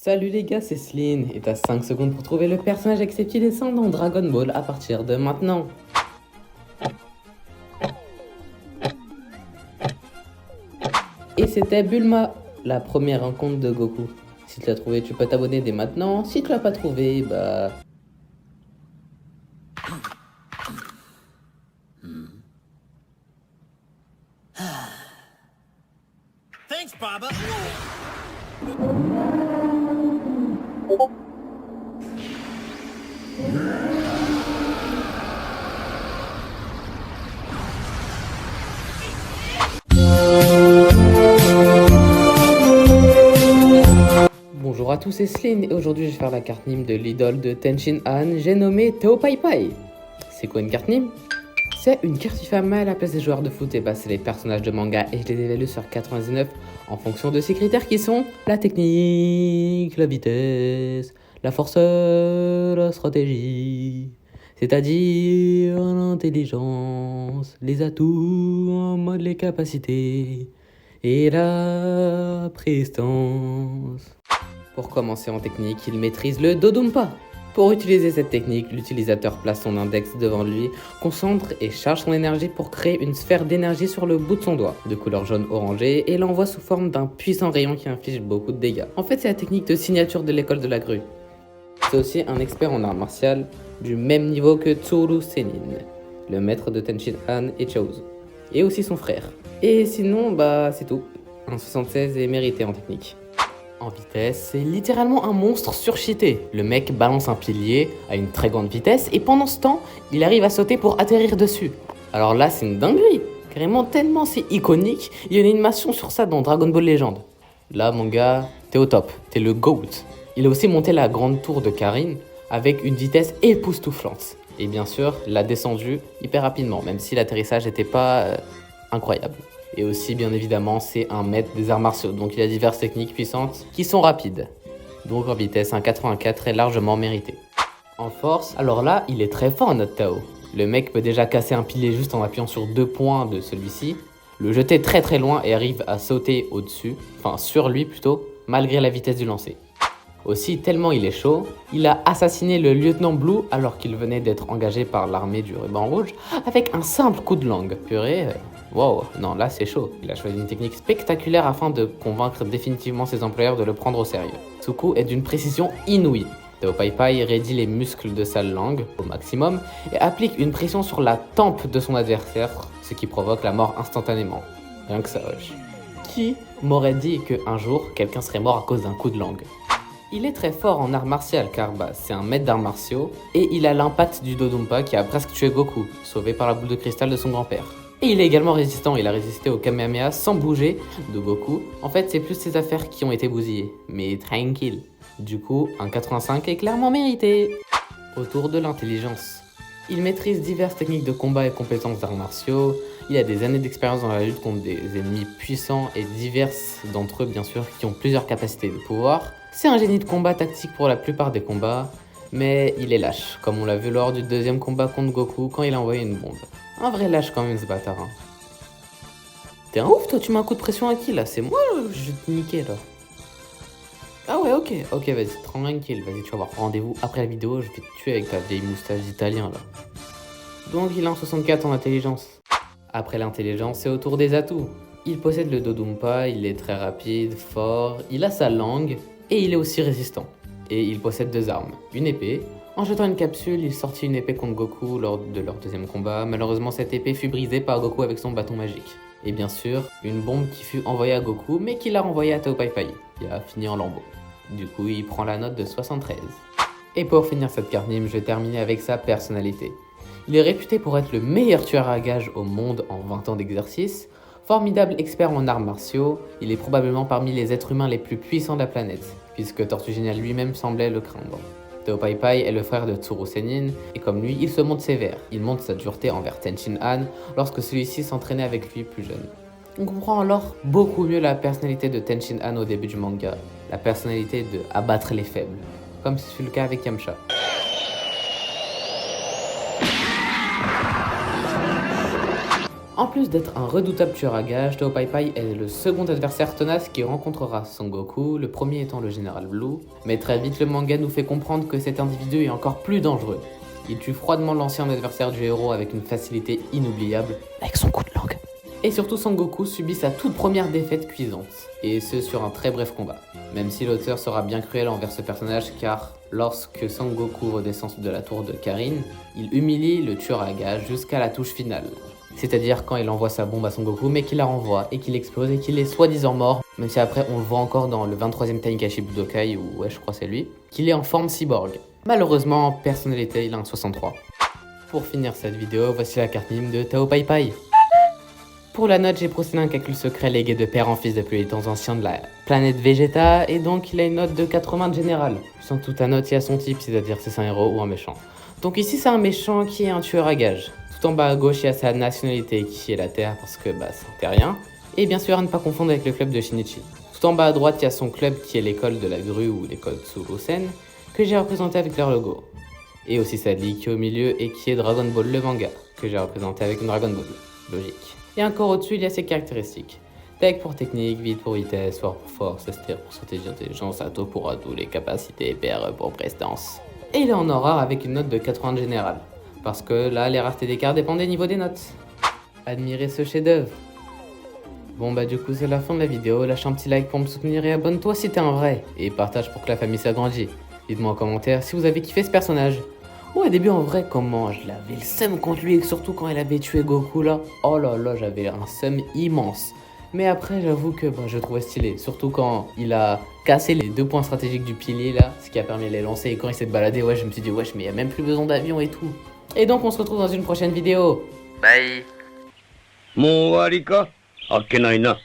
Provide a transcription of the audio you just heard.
Salut les gars, c'est Celine, et t'as 5 secondes pour trouver le personnage exceptionnel dans Dragon Ball à partir de maintenant. Et c'était Bulma, la première rencontre de Goku. Si tu l'as trouvé, tu peux t'abonner dès maintenant. Si tu l'as pas trouvé, bah... Thanks, Baba. Bonjour à tous, c'est Celine, et aujourd'hui je vais faire la carte Nîmes de l'idole de Tenshin Han, j'ai nommé Teo Pai Pai. C'est quoi une carte Nîmes? C'est une carte FIFA mais à la place des joueurs de foot, et bah c'est les personnages de manga et je les évalue sur 99 en fonction de ces critères qui sont la technique, la vitesse, la force, la stratégie, c'est-à-dire l'intelligence, les atouts en mode les capacités et la prestance. Pour commencer en technique, il maîtrise le Dodumpa. Pour utiliser cette technique, l'utilisateur place son index devant lui, concentre et charge son énergie pour créer une sphère d'énergie sur le bout de son doigt, de couleur jaune orangé, et l'envoie sous forme d'un puissant rayon qui inflige beaucoup de dégâts. En fait, c'est la technique de signature de l'école de la grue. C'est aussi un expert en art martial, du même niveau que Tsuru Senin, le maître de Tenshin Han et Chaozu, et aussi son frère. Et sinon, bah c'est tout. Un 76 est mérité en technique. En vitesse, c'est littéralement un monstre surcheaté. Le mec balance un pilier à une très grande vitesse et pendant ce temps, il arrive à sauter pour atterrir dessus. Alors là, c'est une dinguerie. Carrément tellement c'est iconique, il y a une animation sur ça dans Dragon Ball Legend. Là, mon gars, t'es au top, t'es le GOAT. Il a aussi monté la grande tour de Karin avec une vitesse époustouflante. Et bien sûr, l'a descendu hyper rapidement, même si l'atterrissage n'était pas incroyable. Et aussi, bien évidemment, c'est un maître des arts martiaux, donc il y a diverses techniques puissantes qui sont rapides. Donc en vitesse, un 84 est largement mérité. En force, alors là, il est très fort notre Tao. Le mec peut déjà casser un pilier juste en appuyant sur 2 points de celui-ci, le jeter très très loin et arrive à sauter au-dessus, enfin sur lui plutôt, malgré la vitesse du lancer. Aussi, tellement il est chaud, il a assassiné le lieutenant Blue alors qu'il venait d'être engagé par l'armée du ruban rouge avec un simple coup de langue. Purée, wow, non là c'est chaud. Il a choisi une technique spectaculaire afin de convaincre définitivement ses employeurs de le prendre au sérieux. Ce coup est d'une précision inouïe. Teo Pai Pai raidit les muscles de sa langue au maximum et applique une pression sur la tempe de son adversaire, ce qui provoque la mort instantanément. Rien que ça, wesh. Qui m'aurait dit qu'un jour, quelqu'un serait mort à cause d'un coup de langue? Il est très fort en art martial car c'est un maître d'arts martiaux et il a l'impact du Dodumpa qui a presque tué Goku, sauvé par la boule de cristal de son grand-père. Et il est également résistant, il a résisté au Kamehameha sans bouger de Goku. En fait, c'est plus ses affaires qui ont été bousillées, mais tranquille. Du coup, un 85 est clairement mérité. Autour de l'intelligence. Il maîtrise diverses techniques de combat et compétences d'arts martiaux. Il a des années d'expérience dans la lutte contre des ennemis puissants et diverses d'entre eux, bien sûr, qui ont plusieurs capacités de pouvoir. C'est un génie de combat tactique pour la plupart des combats, mais il est lâche, comme on l'a vu lors du deuxième combat contre Goku quand il a envoyé une bombe. Un vrai lâche quand même ce bâtard. Hein. T'es un ouf toi, tu mets un coup de pression à qui là? C'est moi, je vais te niquer là. Ah ouais, ok, vas-y, tranquille, vas-y, tu vas avoir rendez-vous après la vidéo, je vais te tuer avec ta vieille moustache d'italien là. Donc il a un 64 en intelligence. Après l'intelligence, c'est au tour des atouts. Il possède le Dodumpa, il est très rapide, fort, il a sa langue, et il est aussi résistant. Et il possède 2 armes, une épée. En jetant une capsule, il sortit une épée contre Goku lors de leur deuxième combat. Malheureusement, cette épée fut brisée par Goku avec son bâton magique. Et bien sûr, une bombe qui fut envoyée à Goku, mais qui l'a renvoyée à Teo Pai Pai, qui a fini en lambeaux. Du coup, il prend la note de 73. Et pour finir cette carte Nîmes, je vais terminer avec sa personnalité. Il est réputé pour être le meilleur tueur à gages au monde en 20 ans d'exercice. Formidable expert en arts martiaux, il est probablement parmi les êtres humains les plus puissants de la planète, puisque Tortue Géniale lui-même semblait le craindre. Teo Pai Pai est le frère de Tsuru Senin, et comme lui, il se montre sévère. Il montre sa dureté envers Tenshin Han lorsque celui-ci s'entraînait avec lui plus jeune. On comprend alors beaucoup mieux la personnalité de Tenshin Han au début du manga, la personnalité de abattre les faibles, comme ce fut le cas avec Yamcha. En plus d'être un redoutable tueur à gages, Tao Pai Pai est le second adversaire tenace qui rencontrera Son Goku, le premier étant le général Blue, mais très vite le manga nous fait comprendre que cet individu est encore plus dangereux. Il tue froidement l'ancien adversaire du héros avec une facilité inoubliable, avec son coup de langue. Et surtout Son Goku subit sa toute première défaite cuisante, et ce sur un très bref combat. Même si l'auteur sera bien cruel envers ce personnage car lorsque Son Goku redescend de la tour de Karin, il humilie le tueur à gages jusqu'à la touche finale. C'est-à-dire quand il envoie sa bombe à Son Goku mais qu'il la renvoie et qu'il explose et qu'il est soi-disant mort, même si après on le voit encore dans le 23e Tenkaichi Budokai, ou ouais je crois c'est lui, qu'il est en forme cyborg. Malheureusement en personnalité il a un 63. Pour finir cette vidéo, voici la carte mime de Tao Pai Pai. Pour la note, j'ai procédé à un calcul secret légué de père en fils depuis les temps anciens de la planète Vegeta, et donc il a une note de 80 de général. Sans toute la note, il y a son type, c'est-à-dire si c'est un héros ou un méchant. Donc ici c'est un méchant qui est un tueur à gages. Tout en bas à gauche, il y a sa nationalité qui est la Terre parce que c'est un terrien. Et bien sûr à ne pas confondre avec le club de Shinichi. Tout en bas à droite, il y a son club qui est l'école de la grue ou l'école Tsurusen, que j'ai représenté avec leur logo. Et aussi sa ligue qui est au milieu et qui est Dragon Ball le manga, que j'ai représenté avec une Dragon Ball. Logique. Et encore au-dessus, il y a ses caractéristiques. Tech pour technique, vite pour vitesse, fort pour force, STR pour stratégie intelligence, Ato pour atout, les capacités, PRE pour prestance. Et il est en horreur avec une note de 80 de général. Parce que là, les raretés des cartes dépendent des niveaux des notes. Admirez ce chef-d'œuvre. Bon du coup c'est la fin de la vidéo, lâche un petit like pour me soutenir et abonne-toi si t'es un vrai. Et partage pour que la famille s'agrandisse. Dites-moi en commentaire si vous avez kiffé ce personnage. Au début en vrai comment je l'avais le seum contre lui, et surtout quand il avait tué Goku là. Oh là là, j'avais un seum immense. Mais après j'avoue que je le trouvais stylé, surtout quand il a cassé les 2 points stratégiques du pilier là, ce qui a permis de les lancer, et quand il s'est baladé, ouais je me suis dit wesh mais il y a même plus besoin d'avion et tout. Et donc on se retrouve dans une prochaine vidéo. Bye. もう終わりか？あっけないな。